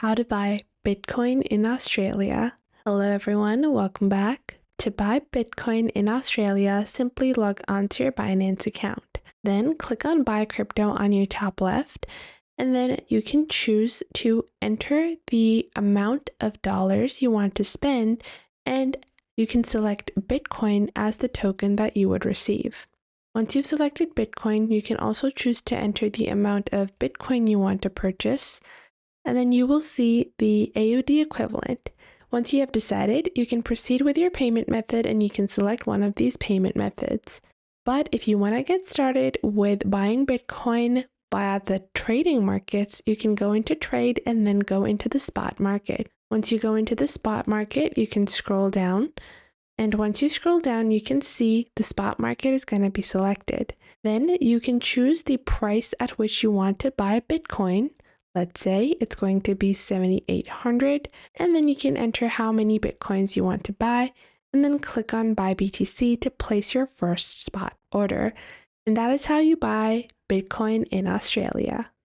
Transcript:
How to buy Bitcoin in Australia. Hello everyone, welcome back. To buy Bitcoin in Australia, simply log onto your Binance account. Then click on Buy Crypto on your top left, and then you can choose to enter the amount of dollars you want to spend, and you can select Bitcoin as the token that you would receive. Once you've selected Bitcoin, you can also choose to enter the amount of Bitcoin you want to purchase, and then you will see the AUD equivalent. Once you have decided, you can proceed with your payment method and you can select one of these payment methods. But if you want to get started with buying Bitcoin via the trading markets, you can go into trade and then go into the spot market. Once you go into the spot market, you can scroll down. And once you scroll down, you can see the spot market is going to be selected. Then you can choose the price at which you want to buy Bitcoin. Let's say it's going to be 7,800, and then you can enter how many Bitcoins you want to buy, and then click on Buy BTC to place your first spot order. And that is how you buy Bitcoin in Australia.